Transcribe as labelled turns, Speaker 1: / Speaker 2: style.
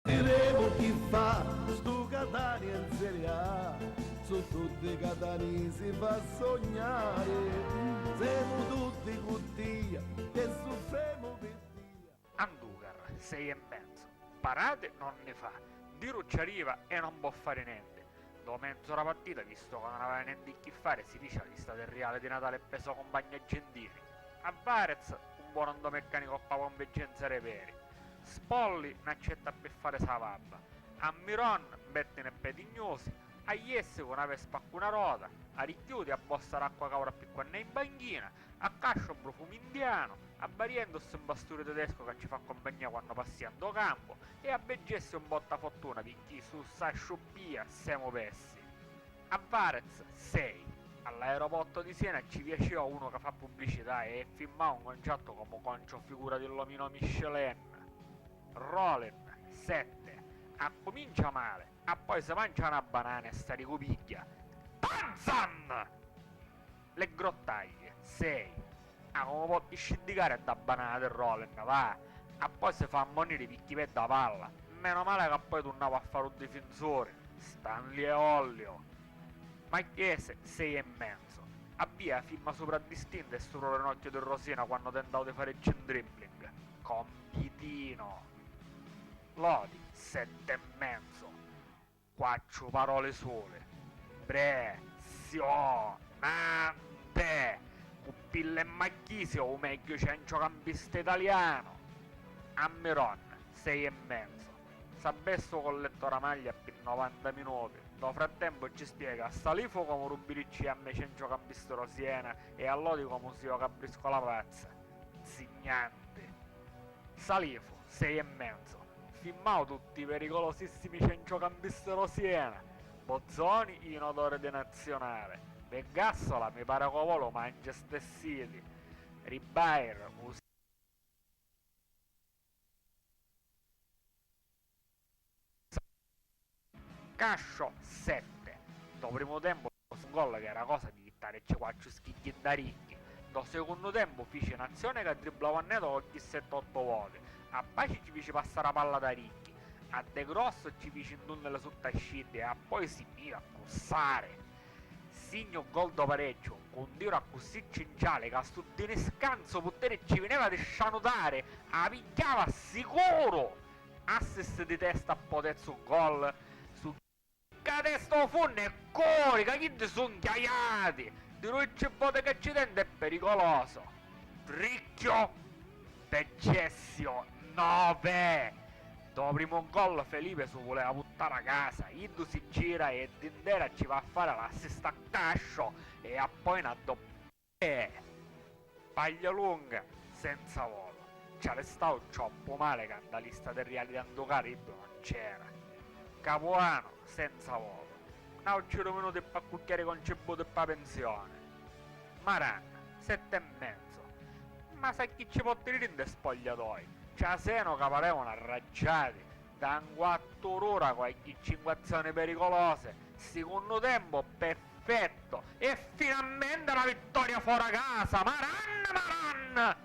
Speaker 1: Diremo chi fa sto Catania in Serie A, su tutti i catanesi fa sognare, siamo tutti cottiglia e soffriamo per via.
Speaker 2: Anducar, 6,5. Parate non ne fa, Diru ci arriva e non può fare niente. Dopo mezz'ora partita, visto che non aveva niente che fare, si dice la lista del Reale di Natale peso compagni argentini. A Varez, un buon andomeccanico a pompe e genze reperi. Spolli non accetta per fare savabba. A Miron, bettine e petignosi. A Ies con una vespa con una ruota. A Ricchiuti a bossa d'acqua caura piccola in banchina. A Cascio un profumo indiano. A Bariendos un bastone tedesco che ci fa compagnia quando passiamo campo. E a Beggessi un botta fortuna di chi su sa sciuppia siamo pessi. A Varez 6. All'aeroporto di Siena ci piaceva uno che fa pubblicità e firma un concetto come concio figura dell'omino Michelin. Rollin 7. A comincia male, a poi si mangia una banana e sta ricupiglia. Tanzan! Le grottaglie 6. Ah, come può scindicare da banana del Rollin, va? A poi si fa ammonire picchi per da palla. Meno male che poi tornavo a fare un difensore. Stanley e Ollio. Marchese 6,5. Abbia firma sopraddistinta e sul ranocchio del Rosina quando tentavo di fare il gin dribbling. Compitino. Lodi 7,5. Quattro parole sole. Impressionante. Pupille e Macchisi o meglio centrocampista italiano. Ammiron 6,5. S'abbesso con lettora maglia per 90 minuti. Nel frattempo ci spiega a Salifo come Rubiricci a me centrocampista Rosiena e a Lodi come si gioca a briscola pazza. Zignante. Salifo 6,5. Filmavo tutti i pericolosissimi centrocampisti Rosiena. Bozzoni in odore di nazionale. Vergassola mi pare che volo Manchester City. Ribair Cascio 7. Dopo primo tempo un gol che era cosa di dare 4 schicchi da ricchi. Do secondo tempo fece un'azione che dribblava a netto con chi 7-8 volte. A Paci ci fece passare la palla da ricchi. A De Grosso ci fece un tunnel sottascite e a poi si mira a cussare. Signo gol do pareggio, con un tiro a così cinciale che a sto scanso potere ci veniva di scianutare, a picchiava sicuro! Assist di testa a potezzo gol, su che testa funne e cori, che chi sono chiaiati! Di lui c'è volte che accidente è pericoloso! Ricchio! Decessio 9! Dopo primo gol Felipe si voleva buttare a casa, Idu si gira e Dindera ci va a fare l'assist a Cascio e a poi una doppia. Paglia lunga, senza volo. C'era stato troppo male che la lista del Reale di Andocaribo non c'era. Capuano, senza volo. Non c'ero minuti per cucchiare con cibo e per pensione. Maran, 7,5. Ma sai chi ci può tenere in de spogliatoi? C'è Seno che parevano arraggiati, da 4 ore con 5 azioni pericolose, secondo tempo perfetto, e finalmente la vittoria fuori casa, Maran!